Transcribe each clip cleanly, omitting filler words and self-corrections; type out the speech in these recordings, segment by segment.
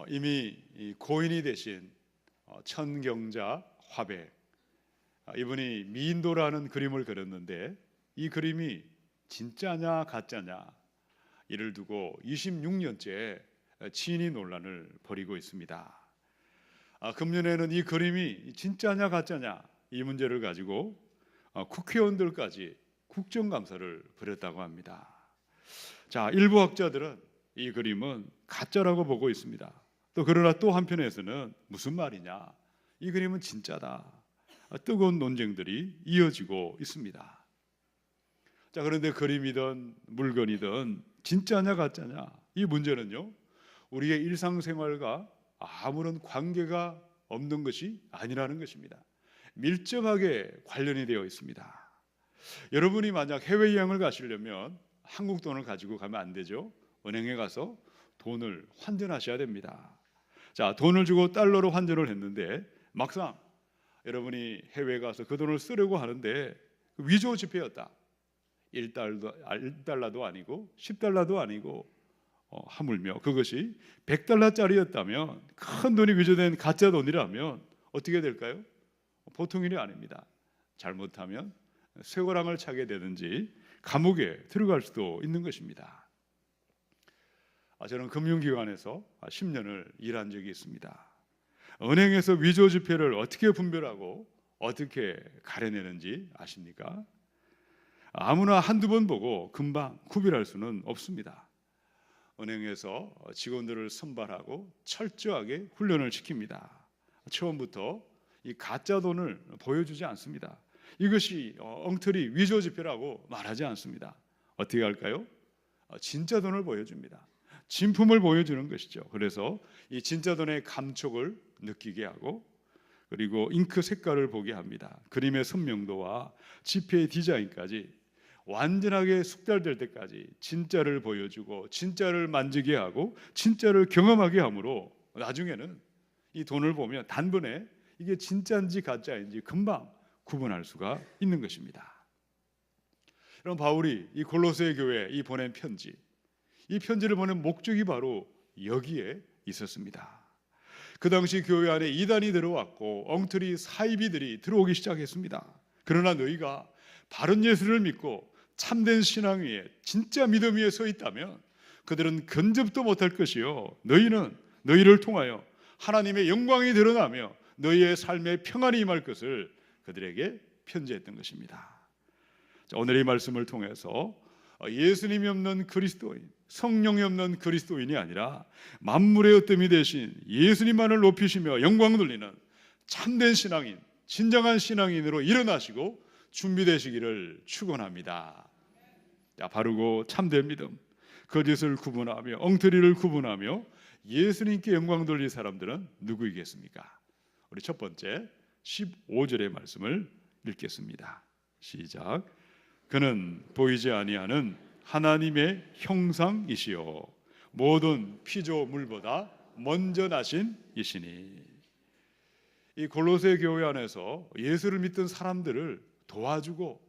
이미 고인이 되신 천경자 화백, 이분이 미인도라는 그림을 그렸는데 이 그림이 진짜냐 가짜냐 이를 두고 26년째 친위 논란을 벌이고 있습니다. 금년에는 이 그림이 진짜냐 가짜냐 이 문제를 가지고 국회의원들까지 국정감사를 벌였다고 합니다. 자, 일부 학자들은 이 그림은 가짜라고 보고 있습니다. 또 그러나 또 한편에서는 무슨 말이냐, 이 그림은 진짜다, 뜨거운 논쟁들이 이어지고 있습니다. 자, 그런데 그림이든 물건이든 진짜냐 가짜냐 이 문제는요, 우리의 일상생활과 아무런 관계가 없는 것이 아니라는 것입니다. 밀접하게 관련이 되어 있습니다. 여러분이 만약 해외여행을 가시려면 한국 돈을 가지고 가면 안 되죠. 은행에 가서 돈을 환전하셔야 됩니다. 자, 돈을 주고 달러로 환전을 했는데 막상 여러분이 해외에 가서 그 돈을 쓰려고 하는데 위조 지폐였다. 1달러도 아니고 10달러도 아니고 하물며 그것이 100달러짜리였다면, 큰 돈이 위조된 가짜 돈이라면 어떻게 될까요? 보통 일이 아닙니다. 잘못하면 쇠고랑을 차게 되든지 감옥에 들어갈 수도 있는 것입니다. 저는 금융기관에서 10년을 일한 적이 있습니다. 은행에서 위조 지폐를 어떻게 분별하고 어떻게 가려내는지 아십니까? 아무나 한두 번 보고 금방 구별할 수는 없습니다. 은행에서 직원들을 선발하고 철저하게 훈련을 시킵니다. 처음부터 이 가짜 돈을 보여주지 않습니다. 이것이 엉터리 위조 지폐라고 말하지 않습니다. 어떻게 할까요? 진짜 돈을 보여줍니다. 진품을 보여주는 것이죠. 그래서 이 진짜 돈의 감촉을 느끼게 하고, 그리고 잉크 색깔을 보게 합니다. 그림의 선명도와 지폐의 디자인까지 완전하게 숙달될 때까지 진짜를 보여주고 진짜를 만지게 하고 진짜를 경험하게 함으로 나중에는 이 돈을 보면 단번에 이게 진짜인지 가짜인지 금방 구분할 수가 있는 것입니다. 그럼 바울이 이 골로새 교회에 이 보낸 편지, 이 편지를 보낸 목적이 바로 여기에 있었습니다. 그 당시 교회 안에 이단이 들어왔고 엉터리 사이비들이 들어오기 시작했습니다. 그러나 너희가 바른 예수를 믿고 참된 신앙 위에, 진짜 믿음 위에 서 있다면 그들은 근접도 못할 것이요, 너희는 너희를 통하여 하나님의 영광이 드러나며 너희의 삶에 평안이 임할 것을 그들에게 편지했던 것입니다. 자, 오늘 이 말씀을 통해서 예수님이 없는 그리스도인, 성령이 없는 그리스도인이 아니라 만물의 어뜸이 되신 예수님만을 높이시며 영광 돌리는 참된 신앙인, 진정한 신앙인으로 일어나시고 준비되시기를 축원합니다. 자, 바르고 참된 믿음, 거짓을 구분하며 엉터리를 구분하며 예수님께 영광 돌릴 사람들은 누구이겠습니까? 우리 첫 번째 15절의 말씀을 읽겠습니다. 시작. 그는 보이지 아니하는 하나님의 형상이시요 모든 피조물보다 먼저 나신 이시니. 이 골로새 교회 안에서 예수를 믿던 사람들을 도와주고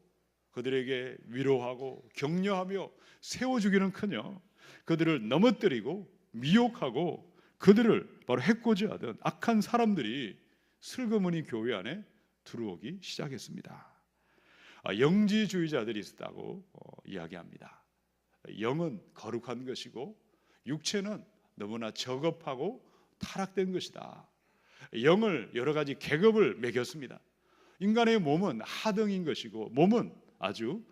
그들에게 위로하고 격려하며 세워주기는커녕 그들을 넘어뜨리고 미혹하고 그들을 바로 해코지하던 악한 사람들이 슬그머니 교회 안에 들어오기 시작했습니다. 영지주의자들이 있었다고 이야기합니다. 영은 거룩한 것이고 육체는 너무나 저급하고 타락된 것이다. 영을 여러 가지 계급을 매겼습니다. 인간의 몸은 하등인 것이고 몸은 아주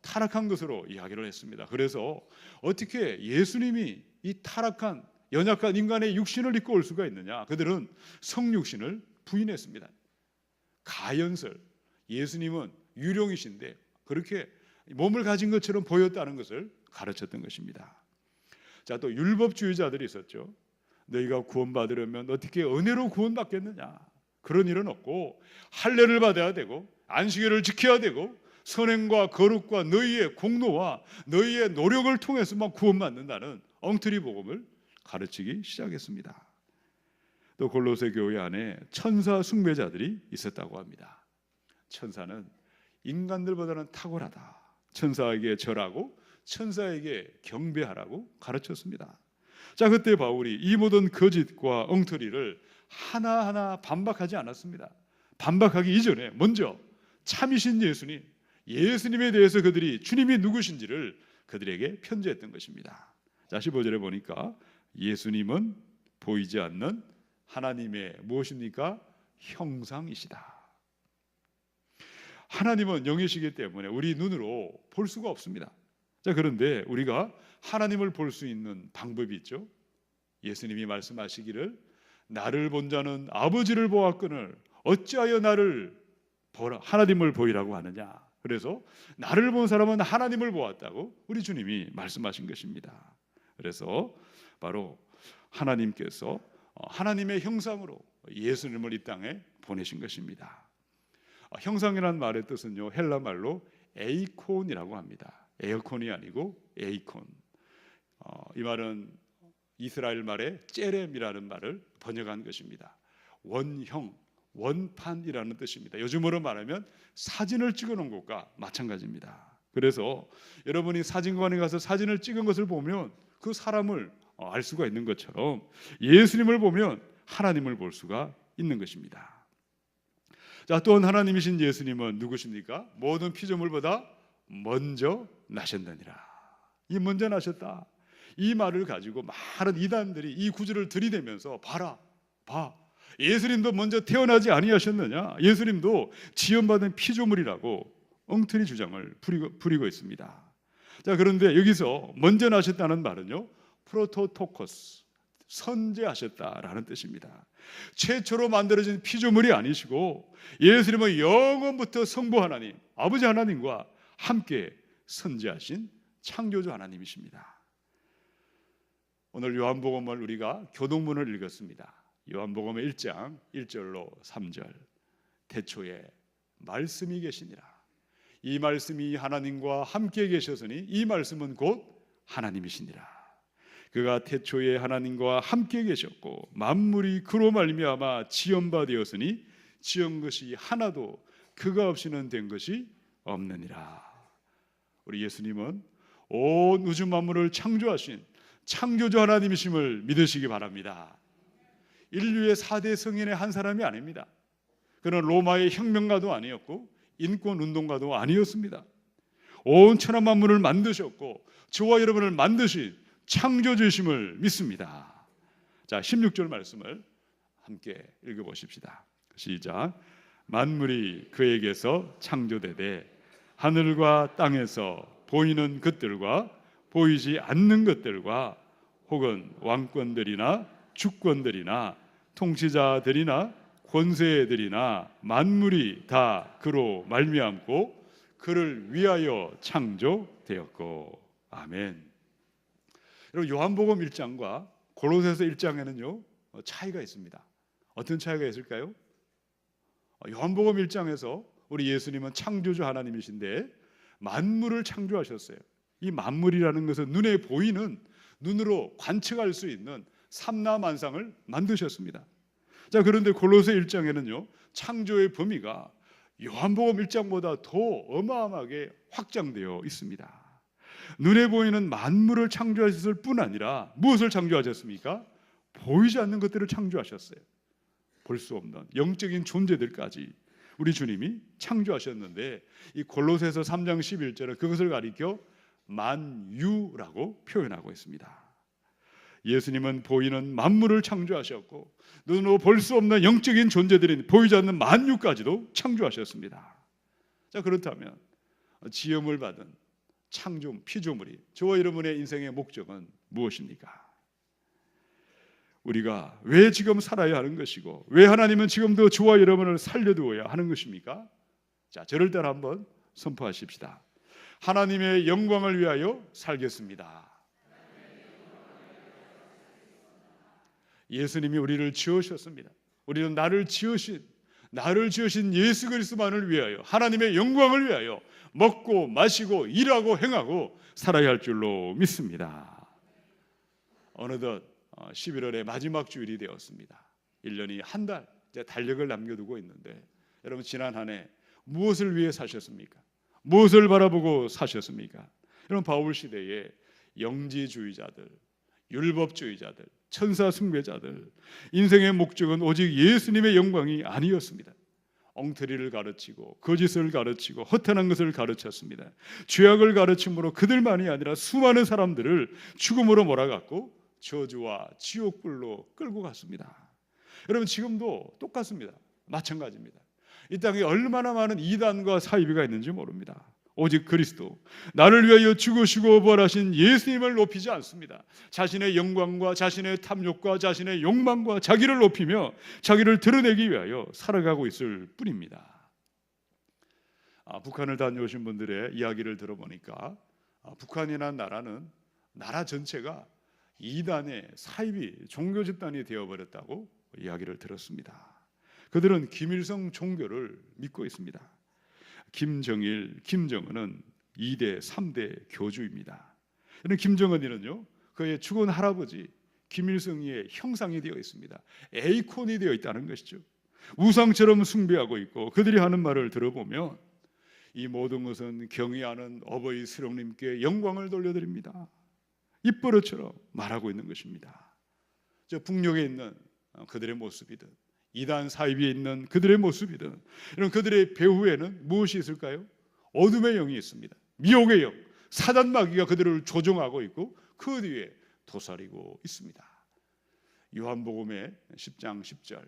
타락한 것으로 이야기를 했습니다. 그래서 어떻게 예수님이 이 타락한 연약한 인간의 육신을 입고 올 수가 있느냐? 그들은 성육신을 부인했습니다. 가연설, 예수님은 유령이신데 그렇게 몸을 가진 것처럼 보였다는 것을 가르쳤던 것입니다. 자, 또 율법주의자들이 있었죠. 너희가 구원받으려면 어떻게 은혜로 구원받겠느냐? 그런 일은 없고 할례를 받아야 되고 안식일을 지켜야 되고 선행과 거룩과 너희의 공로와 너희의 노력을 통해서만 구원받는다는 엉터리 복음을 가르치기 시작했습니다. 또 골로새 교회 안에 천사 숭배자들이 있었다고 합니다. 천사는 인간들보다는 탁월하다. 천사에게 절하고 천사에게 경배하라고 가르쳤습니다. 자, 그때 바울이 이 모든 거짓과 엉터리를 하나하나 반박하지 않았습니다. 반박하기 이전에 먼저 참이신 예수님에 대해서 그들이 주님이 누구신지를 그들에게 편지했던 것입니다. 자, 15절에 보니까 예수님은 보이지 않는 하나님의 무엇입니까? 형상이시다. 하나님은 영이시기 때문에 우리 눈으로 볼 수가 없습니다. 자, 그런데 우리가 하나님을 볼 수 있는 방법이 있죠. 예수님이 말씀하시기를 나를 본 자는 아버지를 보았거늘 어찌하여 나를 보라 하나님을 보이라고 하느냐. 그래서 나를 본 사람은 하나님을 보았다고 우리 주님이 말씀하신 것입니다. 그래서 바로 하나님께서 하나님의 형상으로 예수님을 이 땅에 보내신 것입니다. 형상이라는 말의 뜻은요, 헬라 말로 에이콘이라고 합니다. 에어콘이 아니고 에이콘. 이 말은 이스라엘 말의 째렘이라는 말을 번역한 것입니다. 원형, 원판이라는 뜻입니다. 요즘으로 말하면 사진을 찍어놓은 것과 마찬가지입니다. 그래서 여러분이 사진관에 가서 사진을 찍은 것을 보면 그 사람을 알 수가 있는 것처럼 예수님을 보면 하나님을 볼 수가 있는 것입니다. 자, 또한 하나님이신 예수님은 누구십니까? 모든 피조물보다 먼저 나셨느니라. 이 먼저 나셨다, 이 말을 가지고 많은 이단들이 이 구절을 들이대면서 봐, 예수님도 먼저 태어나지 아니하셨느냐, 예수님도 지연받은 피조물이라고 엉터리 주장을 부리고 있습니다. 자, 그런데 여기서 먼저 나셨다는 말은요, 프로토토코스, 선제하셨다라는 뜻입니다. 최초로 만들어진 피조물이 아니시고 예수님은 영원부터 성부 하나님, 아버지 하나님과 함께 선제하신 창조주 하나님이십니다. 오늘 요한복음을 우리가 교동문을 읽었습니다. 요한복음 1장 1절로 3절. 태초에 말씀이 계시니라. 이 말씀이 하나님과 함께 계셨으니 이 말씀은 곧 하나님이시니라. 그가 태초에 하나님과 함께 계셨고 만물이 그로 말미암아 지은 바 되었으니 지은 것이 하나도 그가 없이는 된 것이 없느니라. 우리 예수님은 온 우주 만물을 창조하신 창조주 하나님이심을 믿으시기 바랍니다. 인류의 4대 성인의 한 사람이 아닙니다. 그는 로마의 혁명가도 아니었고 인권운동가도 아니었습니다. 온 천하 만물을 만드셨고 저와 여러분을 만드신 창조주이심을 믿습니다. 자, 16절 말씀을 함께 읽어보십시다. 시작. 만물이 그에게서 창조되되 하늘과 땅에서 보이는 것들과 보이지 않는 것들과 혹은 왕권들이나 주권들이나 통치자들이나 권세들이나 만물이 다 그로 말미암고 그를 위하여 창조되었고. 아멘. 여러분, 요한복음 1장과 골로새서 1장에는요 차이가 있습니다. 어떤 차이가 있을까요? 요한복음 1장에서 우리 예수님은 창조주 하나님이신데 만물을 창조하셨어요. 이 만물이라는 것은 눈에 보이는, 눈으로 관측할 수 있는 삼라만상을 만드셨습니다. 자, 그런데 골로새 1장에는요 창조의 범위가 요한복음 1장보다 더 어마어마하게 확장되어 있습니다. 눈에 보이는 만물을 창조하셨을 뿐 아니라 무엇을 창조하셨습니까? 보이지 않는 것들을 창조하셨어요. 볼 수 없는 영적인 존재들까지 우리 주님이 창조하셨는데 이 골로새서 3장 11절은 그것을 가리켜 만유라고 표현하고 있습니다. 예수님은 보이는 만물을 창조하셨고 눈으로 볼 수 없는 영적인 존재들인 보이지 않는 만유까지도 창조하셨습니다. 자, 그렇다면 지음을 받은 창조 피조물이 저와 여러분의 인생의 목적은 무엇입니까? 우리가 왜 지금 살아야 하는 것이고 왜 하나님은 지금도 저와 여러분을 살려두어야 하는 것입니까? 자, 저를 따라 한번 선포하십시다. 하나님의 영광을 위하여 살겠습니다. 예수님이 우리를 지으셨습니다. 우리는 나를 지으신 예수 그리스도만을 위하여, 하나님의 영광을 위하여 먹고 마시고 일하고 행하고 살아야 할 줄로 믿습니다. 어느덧 11월의 마지막 주일이 되었습니다. 1년이 한 달 이제 달력을 남겨두고 있는데 여러분, 지난 한 해 무엇을 위해 사셨습니까? 무엇을 바라보고 사셨습니까? 여러분, 바울 시대에 영지주의자들, 율법주의자들, 천사 숭배자들, 인생의 목적은 오직 예수님의 영광이 아니었습니다. 엉터리를 가르치고 거짓을 가르치고 허탄한 것을 가르쳤습니다. 죄악을 가르침으로 그들만이 아니라 수많은 사람들을 죽음으로 몰아갔고 저주와 지옥불로 끌고 갔습니다. 여러분, 지금도 똑같습니다. 마찬가지입니다. 이 땅에 얼마나 많은 이단과 사이비가 있는지 모릅니다. 오직 그리스도, 나를 위하여 죽으시고 부활하신 예수님을 높이지 않습니다. 자신의 영광과 자신의 탐욕과 자신의 욕망과 자기를 높이며 자기를 드러내기 위하여 살아가고 있을 뿐입니다. 북한을 다녀오신 분들의 이야기를 들어보니까 북한이라는 나라는 나라 전체가 이단의 사이비 종교 집단이 되어버렸다고 이야기를 들었습니다. 그들은 김일성 종교를 믿고 있습니다. 김정일, 김정은은 2대, 3대 교주입니다. 이런 김정은이는요, 그의 죽은 할아버지 김일성의 형상이 되어 있습니다. 에이콘이 되어 있다는 것이죠. 우상처럼 숭배하고 있고, 그들이 하는 말을 들어보면 이 모든 것은 경외하는 어버이 수령님께 영광을 돌려드립니다, 입버릇처럼 말하고 있는 것입니다. 저 북녘에 있는 그들의 모습이든 이단 사이비에 있는 그들의 모습이든 이런 그들의 배후에는 무엇이 있을까요? 어둠의 영이 있습니다. 미혹의 영, 사단 마귀가 그들을 조종하고 있고 그 뒤에 도사리고 있습니다. 요한복음의 10장 10절,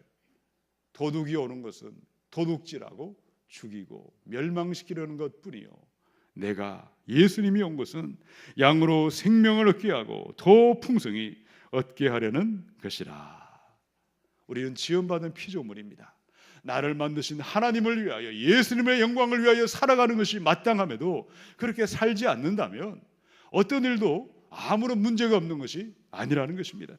도둑이 오는 것은 도둑질하고 죽이고 멸망시키려는 것뿐이요, 내가 예수님이 온 것은 양으로 생명을 얻게 하고 더 풍성히 얻게 하려는 것이라. 우리는 지원받은 피조물입니다. 나를 만드신 하나님을 위하여, 예수님의 영광을 위하여 살아가는 것이 마땅함에도 그렇게 살지 않는다면 어떤 일도 아무런 문제가 없는 것이 아니라는 것입니다.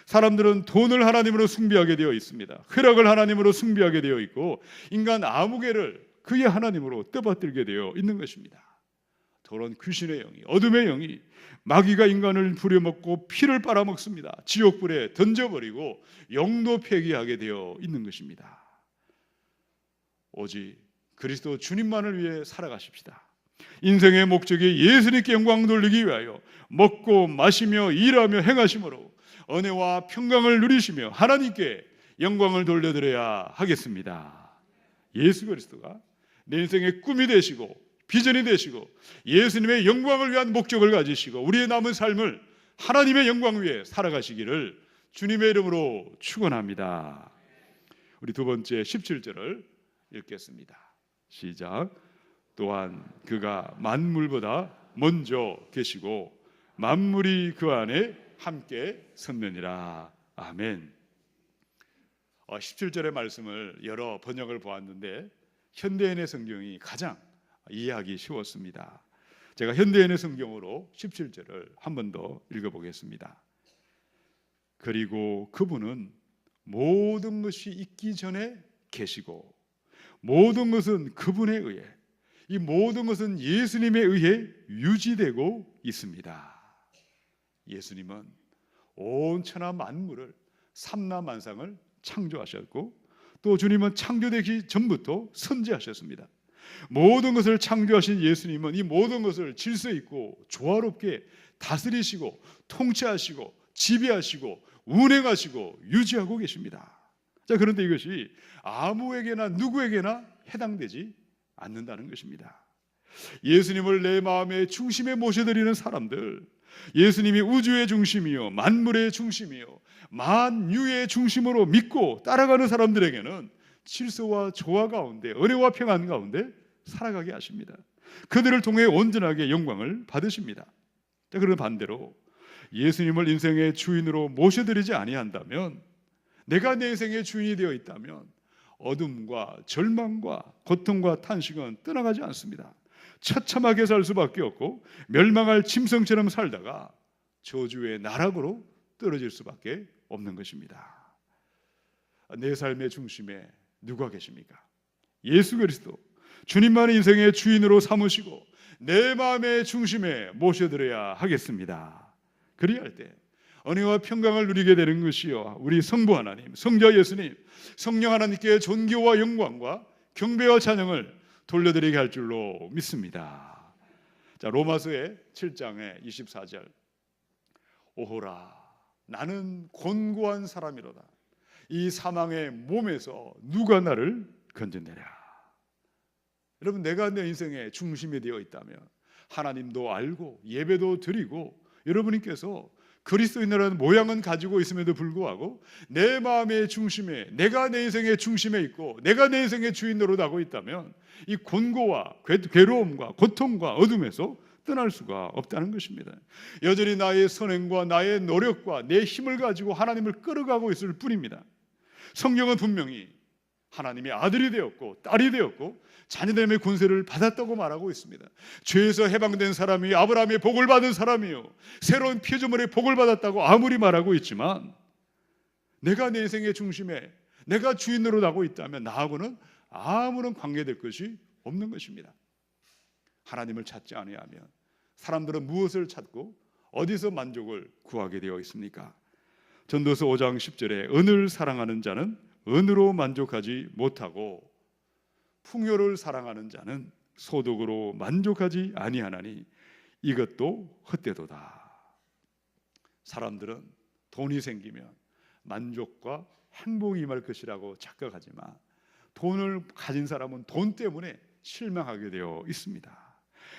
사람들은 돈을 하나님으로 숭배하게 되어 있습니다. 쾌락을 하나님으로 숭배하게 되어 있고 인간 아무개를 그의 하나님으로 떠받들게 되어 있는 것입니다. 더러운 귀신의 영이, 어둠의 영이, 마귀가 인간을 부려먹고 피를 빨아먹습니다. 지옥불에 던져버리고 영도 폐기하게 되어 있는 것입니다. 오직 그리스도 주님만을 위해 살아가십시다. 인생의 목적이 예수님께 영광 돌리기 위하여 먹고 마시며 일하며 행하심으로 은혜와 평강을 누리시며 하나님께 영광을 돌려드려야 하겠습니다. 예수 그리스도가 내 인생의 꿈이 되시고 비전이 되시고 예수님의 영광을 위한 목적을 가지시고 우리의 남은 삶을 하나님의 영광 위에 살아가시기를 주님의 이름으로 축원합니다. 우리 두 번째 17절을 읽겠습니다. 시작. 또한 그가 만물보다 먼저 계시고 만물이 그 안에 함께 섰느니라. 아멘. 17절의 말씀을 여러 번역을 보았는데 현대인의 성경이 가장 이해하기 쉬웠습니다. 제가 현대인의 성경으로 17절을 한 번 더 읽어보겠습니다. 그리고 그분은 모든 것이 있기 전에 계시고 모든 것은 그분에 의해, 이 모든 것은 예수님에 의해 유지되고 있습니다. 예수님은 온 천하 만물을, 삼라 만상을 창조하셨고 또 주님은 창조되기 전부터 선지하셨습니다. 모든 것을 창조하신 예수님은 이 모든 것을 질서 있고 조화롭게 다스리시고 통치하시고 지배하시고 운행하시고 유지하고 계십니다. 자, 그런데 이것이 아무에게나 누구에게나 해당되지 않는다는 것입니다. 예수님을 내 마음의 중심에 모셔드리는 사람들, 예수님이 우주의 중심이요 만물의 중심이요 만유의 중심으로 믿고 따라가는 사람들에게는 질서와 조화 가운데, 은혜와 평안 가운데 살아가게 하십니다. 그들을 통해 온전하게 영광을 받으십니다. 자, 그런 반대로 예수님을 인생의 주인으로 모셔드리지 아니한다면, 내가 내 인생의 주인이 되어 있다면 어둠과 절망과 고통과 탄식은 떠나가지 않습니다. 처참하게 살 수밖에 없고 멸망할 짐승처럼 살다가 저주의 나락으로 떨어질 수밖에 없는 것입니다. 내 삶의 중심에 누가 계십니까? 예수 그리스도, 주님만의 인생의 주인으로 삼으시고 내 마음의 중심에 모셔드려야 하겠습니다. 그리할 때 은혜와 평강을 누리게 되는 것이요, 우리 성부 하나님, 성자 예수님, 성령 하나님께 존귀와 영광과 경배와 찬양을 돌려드리게 할 줄로 믿습니다. 자, 로마서의 7장의 24절, 오호라, 나는 곤고한 사람이로다. 이 사망의 몸에서 누가 나를 건져내랴. 여러분, 내가 내 인생의 중심이 되어 있다면 하나님도 알고 예배도 드리고 여러분께서 그리스도인이라는 모양은 가지고 있음에도 불구하고 내 마음의 중심에, 내가 내 인생의 중심에 있고 내가 내 인생의 주인 노릇하고 있다면 이 곤고와 괴로움과 고통과 어둠에서 떠날 수가 없다는 것입니다. 여전히 나의 선행과 나의 노력과 내 힘을 가지고 하나님을 끌어가고 있을 뿐입니다. 성경은 분명히 하나님의 아들이 되었고 딸이 되었고 자녀됨의 권세를 받았다고 말하고 있습니다. 죄에서 해방된 사람이 아브라함의 복을 받은 사람이요, 새로운 피조물의 복을 받았다고 아무리 말하고 있지만 내가 내 인생의 중심에 내가 주인 노릇하고 있다면 나하고는 아무런 관계될 것이 없는 것입니다. 하나님을 찾지 아니하면 사람들은 무엇을 찾고 어디서 만족을 구하게 되어 있습니까? 전도서 5장 10절에 은을 사랑하는 자는 은으로 만족하지 못하고 풍요를 사랑하는 자는 소득으로 만족하지 아니하나니 이것도 헛되도다. 사람들은 돈이 생기면 만족과 행복이 임할 것이라고 착각하지만 돈을 가진 사람은 돈 때문에 실망하게 되어 있습니다.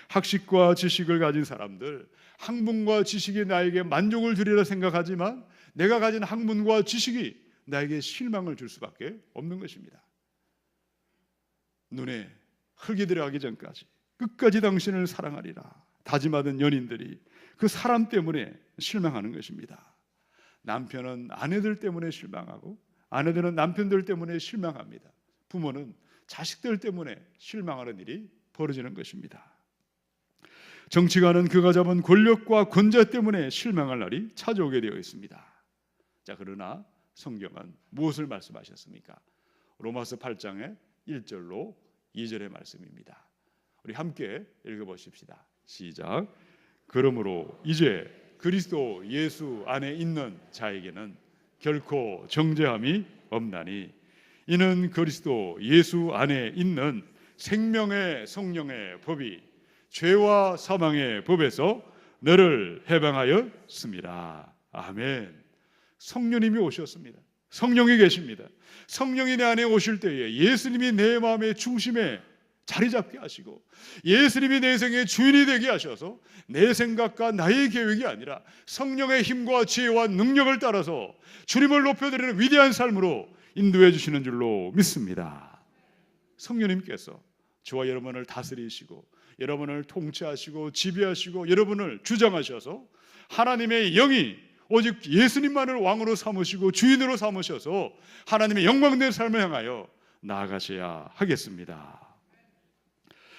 학식과 지식을 가진 사람들, 학문과 지식이 나에게 만족을 주리라 생각하지만 내가 가진 학문과 지식이 나에게 실망을 줄 수밖에 없는 것입니다. 눈에 흙이 들어가기 전까지 끝까지 당신을 사랑하리라 다짐하던 연인들이 그 사람 때문에 실망하는 것입니다. 남편은 아내들 때문에 실망하고 아내들은 남편들 때문에 실망합니다. 부모는 자식들 때문에 실망하는 일이 벌어지는 것입니다. 정치가는 그가 잡은 권력과 권자 때문에 실망할 날이 찾아오게 되어 있습니다. 자, 그러나 성경은 무엇을 말씀하셨습니까? 로마서 8장의 1절로 2절의 말씀입니다. 우리 함께 읽어보십시다. 시작. 그러므로 이제 그리스도 예수 안에 있는 자에게는 결코 정죄함이 없나니 이는 그리스도 예수 안에 있는 생명의 성령의 법이 죄와 사망의 법에서 너를 해방하였습니다. 아멘. 성령님이 오셨습니다. 성령이 계십니다. 성령이 내 안에 오실 때에 예수님이 내 마음의 중심에 자리 잡게 하시고 예수님이 내 인생의 주인이 되게 하셔서 내 생각과 나의 계획이 아니라 성령의 힘과 지혜와 능력을 따라서 주님을 높여드리는 위대한 삶으로 인도해 주시는 줄로 믿습니다. 성령님께서 저와 여러분을 다스리시고 여러분을 통치하시고 지배하시고 여러분을 주장하셔서 하나님의 영이 오직 예수님만을 왕으로 삼으시고 주인으로 삼으셔서 하나님의 영광된 삶을 향하여 나아가셔야 하겠습니다.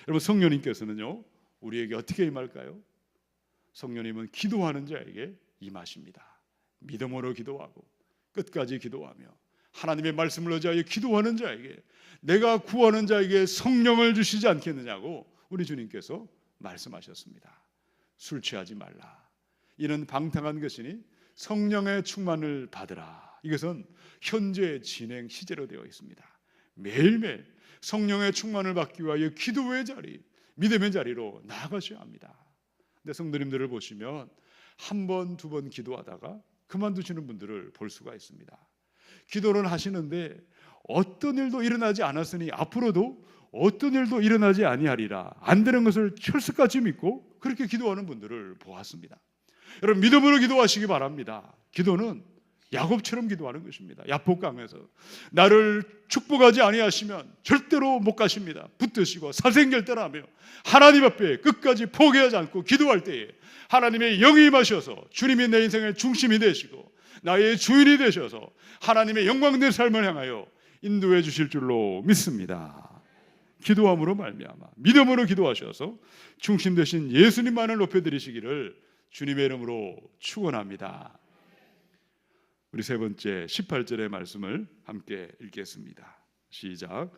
여러분, 성령님께서는요 우리에게 어떻게 임할까요? 성령님은 기도하는 자에게 임하십니다. 믿음으로 기도하고 끝까지 기도하며 하나님의 말씀을 의지하여 기도하는 자에게, 내가 구하는 자에게 성령을 주시지 않겠느냐고 우리 주님께서 말씀하셨습니다. 술 취하지 말라. 이는 방탕한 것이니 성령의 충만을 받으라. 이것은 현재 진행 시제로 되어 있습니다. 매일매일 성령의 충만을 받기 위하여 기도의 자리, 믿음의 자리로 나아가셔야 합니다. 근데 성도님들을 보시면 한 번, 두 번 기도하다가 그만두시는 분들을 볼 수가 있습니다. 기도는 하시는데 어떤 일도 일어나지 않았으니 앞으로도 어떤 일도 일어나지 아니하리라, 안 되는 것을 철석같이 믿고 그렇게 기도하는 분들을 보았습니다. 여러분, 믿음으로 기도하시기 바랍니다. 기도는 야곱처럼 기도하는 것입니다. 야복강에서 나를 축복하지 아니하시면 절대로 못 가십니다. 붙드시고 사생결단하며 하나님 앞에 끝까지 포기하지 않고 기도할 때에 하나님의 영이 임하셔서 주님이 내 인생의 중심이 되시고 나의 주인이 되셔서 하나님의 영광된 삶을 향하여 인도해 주실 줄로 믿습니다. 기도함으로 말미암아 믿음으로 기도하셔서 중심 되신 예수님만을 높여드리시기를 주님의 이름으로 축원합니다. 우리 세 번째 18절의 말씀을 함께 읽겠습니다. 시작.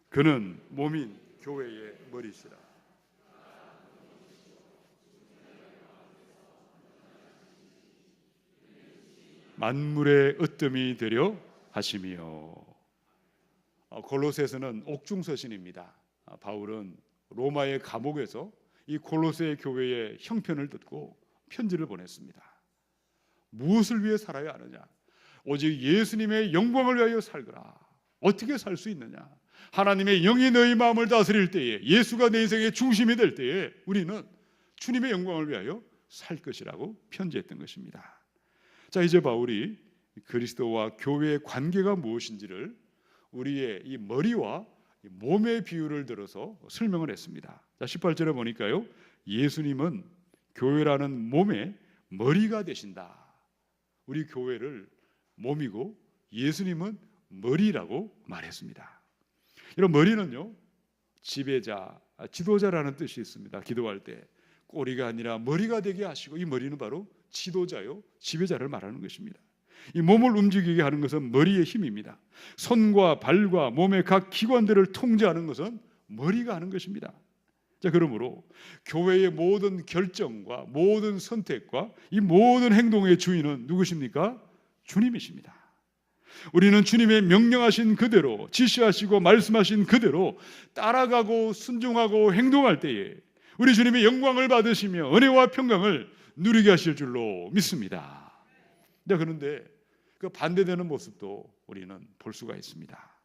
그는 몸인 교회의 머리시라. 만물의 으뜸이 되려 하시며. 골로새서는 옥중서신입니다. 바울은 로마의 감옥에서 이 골로새 교회의 형편을 듣고 편지를 보냈습니다. 무엇을 위해 살아야 하느냐? 오직 예수님의 영광을 위하여 살거라. 어떻게 살 수 있느냐? 하나님의 영이 너희 마음을 다스릴 때에, 예수가 내 인생의 중심이 될 때에 우리는 주님의 영광을 위하여 살 것이라고 편지했던 것입니다. 자, 이제 바울이 그리스도와 교회의 관계가 무엇인지를 우리의 이 머리와 몸의 비유를 들어서 설명을 했습니다. 자, 18절에 보니까요, 예수님은 교회라는 몸의 머리가 되신다. 우리 교회를 몸이고 예수님은 머리라고 말했습니다. 이런 머리는요, 지배자, 지도자라는 뜻이 있습니다. 기도할 때 꼬리가 아니라 머리가 되게 하시고, 이 머리는 바로 지도자요, 지배자를 말하는 것입니다. 이 몸을 움직이게 하는 것은 머리의 힘입니다. 손과 발과 몸의 각 기관들을 통제하는 것은 머리가 하는 것입니다. 자, 그러므로 교회의 모든 결정과 모든 선택과 이 모든 행동의 주인은 누구십니까? 주님이십니다. 우리는 주님의 명령하신 그대로, 지시하시고 말씀하신 그대로 따라가고 순종하고 행동할 때에 우리 주님의 영광을 받으시며 은혜와 평강을 누리게 하실 줄로 믿습니다. 그런데 그 반대되는 모습도 우리는 볼 수가 있습니다.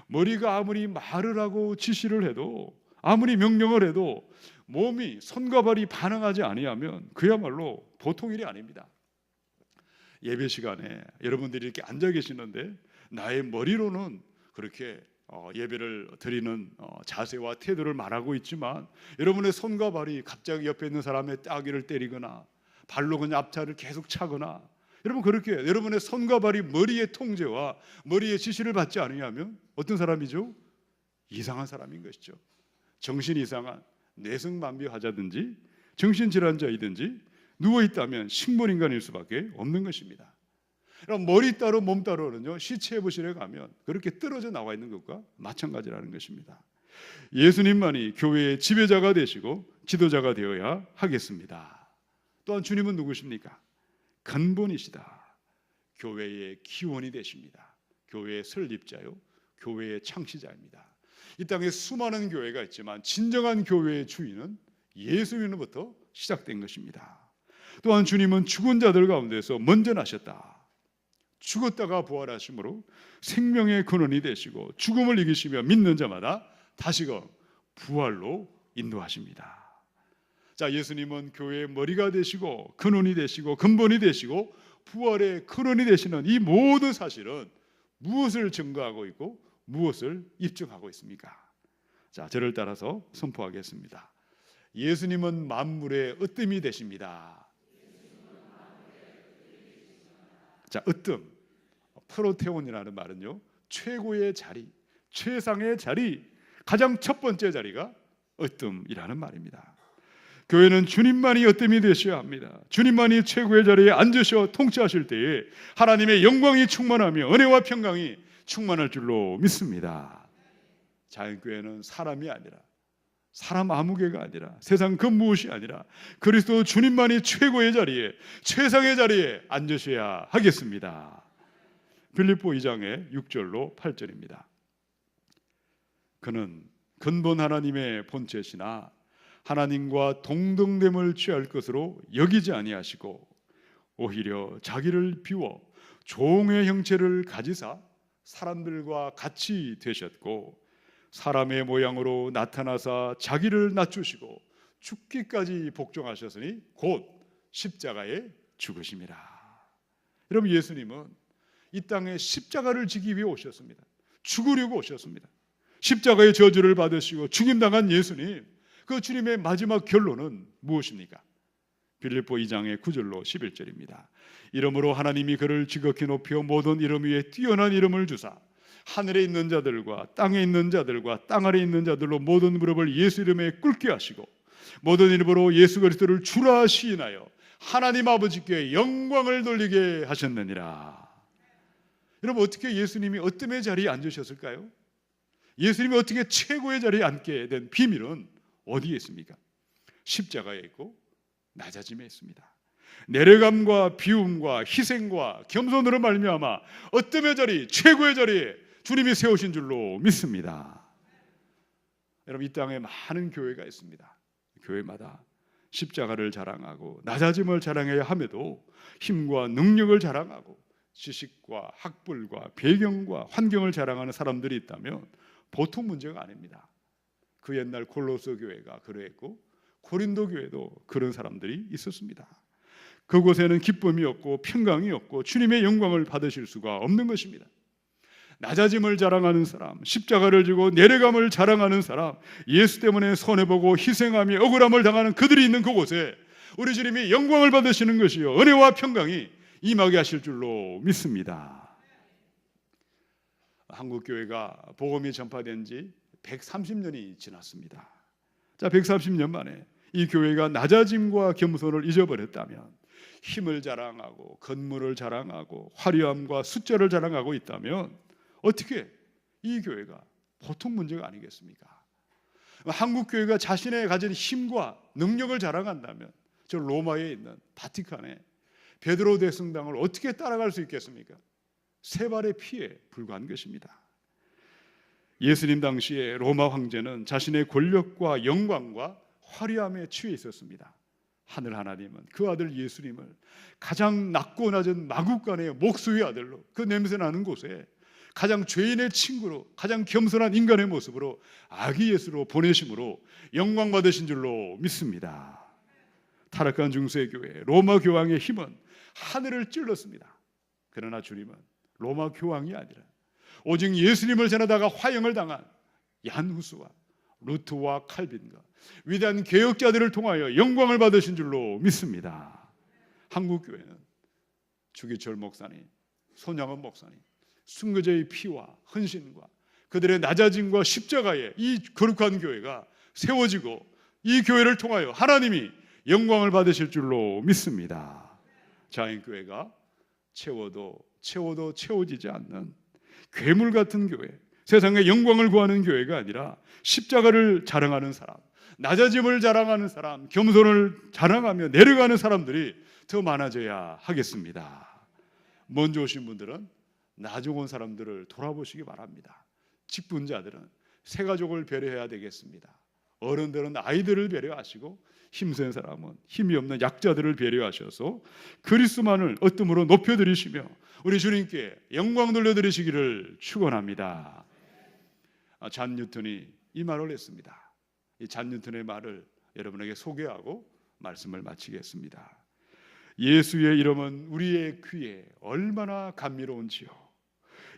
머리가 아무리 말을 하고 지시를 해도, 아무리 명령을 해도 몸이, 손과 발이 반응하지 아니하면 그야말로 보통 일이 아닙니다. 예배 시간에 여러분들이 이렇게 앉아 계시는데 나의 머리로는 그렇게 예배를 드리는 자세와 태도를 말하고 있지만, 여러분의 손과 발이 갑자기 옆에 있는 사람의 따귀를 때리거나 발로 그냥 앞차를 계속 차거나, 여러분 그렇게 여러분의 손과 발이 머리의 통제와 머리의 지시를 받지 않으면 어떤 사람이죠? 이상한 사람인 것이죠. 정신 이상한, 뇌성만비하자든지 정신질환자이든지 누워있다면 식물인간일 수밖에 없는 것입니다. 그럼 머리 따로 몸 따로는요, 시체부실에 가면 그렇게 떨어져 나와 있는 것과 마찬가지라는 것입니다. 예수님만이 교회의 지배자가 되시고 지도자가 되어야 하겠습니다. 또한 주님은 누구십니까? 근본이시다. 교회의 기원이 되십니다. 교회의 설립자요, 교회의 창시자입니다. 이 땅에 수많은 교회가 있지만 진정한 교회의 주인은 예수님으로부터 시작된 것입니다. 또한 주님은 죽은 자들 가운데서 먼저 나셨다. 죽었다가 부활하심으로 생명의 근원이 되시고 죽음을 이기시며 믿는 자마다 다시금 부활로 인도하십니다. 자, 예수님은 교회의 머리가 되시고 근원이 되시고 근본이 되시고 부활의 근원이 되시는 이 모든 사실은 무엇을 증거하고 있고 무엇을 입증하고 있습니까? 자, 저를 따라서 선포하겠습니다. 예수님은 만물의 으뜸이 되십니다. 자, 으뜸, 프로테온이라는 말은요, 최고의 자리, 최상의 자리, 가장 첫 번째 자리가 으뜸이라는 말입니다. 교회는 주님만이 으뜸이 되셔야 합니다. 주님만이 최고의 자리에 앉으셔 통치하실 때에 하나님의 영광이 충만하며 은혜와 평강이 충만할 줄로 믿습니다. 자연교회는 사람이 아니라, 사람 아무개가 아니라, 세상 그 무엇이 아니라 그리스도 주님만이 최고의 자리에, 최상의 자리에 앉으셔야 하겠습니다. 빌립보 2장의 6절로 8절입니다. 그는 근본 하나님의 본체시나 하나님과 동등됨을 취할 것으로 여기지 아니하시고 오히려 자기를 비워 종의 형체를 가지사 사람들과 같이 되셨고 사람의 모양으로 나타나사 자기를 낮추시고 죽기까지 복종하셨으니 곧 십자가에 죽으심이라. 여러분, 예수님은 이 땅에 십자가를 지기 위해 오셨습니다. 죽으려고 오셨습니다. 십자가의 저주를 받으시고 죽임당한 예수님, 그 주님의 마지막 결론은 무엇입니까? 빌립보 2장의 9절로 11절입니다. 이러므로 하나님이 그를 지극히 높여 모든 이름 위에 뛰어난 이름을 주사 하늘에 있는 자들과 땅에 있는 자들과 땅 아래 있는 자들로 모든 무릎을 예수 이름에 꿇게 하시고 모든 이름으로 예수 그리스도를 주라 시인하여 하나님 아버지께 영광을 돌리게 하셨느니라. 여러분, 어떻게 예수님이 어뜸의 자리에 앉으셨을까요? 예수님이 어떻게 최고의 자리에 앉게 된 비밀은 어디에 있습니까? 십자가에 있고 낮아짐에 있습니다. 내려감과 비움과 희생과 겸손으로 말미암아 어뜸의 자리, 최고의 자리에 주님이 세우신 줄로 믿습니다. 여러분, 이 땅에 많은 교회가 있습니다. 교회마다 십자가를 자랑하고 낮아짐을 자랑해야 함에도 힘과 능력을 자랑하고 지식과 학벌과 배경과 환경을 자랑하는 사람들이 있다면 보통 문제가 아닙니다. 그 옛날 골로새 교회가 그러했고 고린도 교회도 그런 사람들이 있었습니다. 그곳에는 기쁨이 없고 평강이 없고 주님의 영광을 받으실 수가 없는 것입니다. 낮아짐을 자랑하는 사람, 십자가를 지고 내려감을 자랑하는 사람, 예수 때문에 손해보고 희생하며 억울함을 당하는 그들이 있는 그곳에 우리 주님이 영광을 받으시는 것이요 은혜와 평강이 임하게 하실 줄로 믿습니다. 한국교회가 복음이 전파된 지 130년이 지났습니다. 자, 130년 만에 이 교회가 낮아짐과 겸손을 잊어버렸다면, 힘을 자랑하고 건물을 자랑하고 화려함과 숫자를 자랑하고 있다면 어떻게 이 교회가 보통 문제가 아니겠습니까? 한국교회가 자신의 가진 힘과 능력을 자랑한다면 저 로마에 있는 바티칸에 베드로 대성당을 어떻게 따라갈 수 있겠습니까? 세 발의 피에 불과한 것입니다. 예수님 당시에 로마 황제는 자신의 권력과 영광과 화려함에 취해 있었습니다. 하늘 하나님은 그 아들 예수님을 가장 낮고 낮은 마국간의 목수의 아들로, 그 냄새나는 곳에 가장 죄인의 친구로, 가장 겸손한 인간의 모습으로 아기 예수로 보내심으로 영광 받으신 줄로 믿습니다. 타락한 중세교회 로마 교황의 힘은 하늘을 찔렀습니다. 그러나 주님은 로마 교황이 아니라 오직 예수님을 전하다가 화형을 당한 얀후스와 루트와 칼빈과 위대한 개혁자들을 통하여 영광을 받으신 줄로 믿습니다. 한국교회는 주기철 목사님, 손양원 목사님, 순교자의 피와 헌신과 그들의 낮아짐과 십자가에 이 거룩한 교회가 세워지고 이 교회를 통하여 하나님이 영광을 받으실 줄로 믿습니다. 자연교회가 채워도 채워지지 않는 괴물 같은 교회, 세상의 영광을 구하는 교회가 아니라 십자가를 자랑하는 사람, 낮아짐을 자랑하는 사람, 겸손을 자랑하며 내려가는 사람들이 더 많아져야 하겠습니다. 먼저 오신 분들은 나중 온 사람들을 돌아보시기 바랍니다. 직분자들은 새 가족을 배려해야 되겠습니다. 어른들은 아이들을 배려하시고 힘센 사람은 힘이 없는 약자들을 배려하셔서 그리스도만을 어뜸으로 높여드리시며 우리 주님께 영광 돌려드리시기를 축원합니다. 잔 뉴턴이 이 말을 했습니다. 이 잔 뉴턴의 말을 여러분에게 소개하고 말씀을 마치겠습니다. 예수의 이름은 우리의 귀에 얼마나 감미로운지요.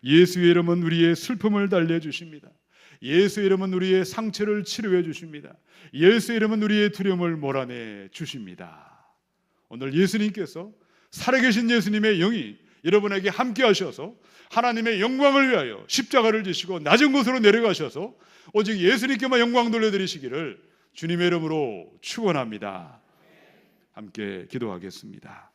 예수의 이름은 우리의 슬픔을 달래주십니다. 예수의 이름은 우리의 상처를 치료해 주십니다. 예수의 이름은 우리의 두려움을 몰아내 주십니다. 오늘 예수님께서 살아계신 예수님의 영이 여러분에게 함께 하셔서 하나님의 영광을 위하여 십자가를 지시고 낮은 곳으로 내려가셔서 오직 예수님께만 영광 돌려드리시기를 주님의 이름으로 축원합니다. 함께 기도하겠습니다.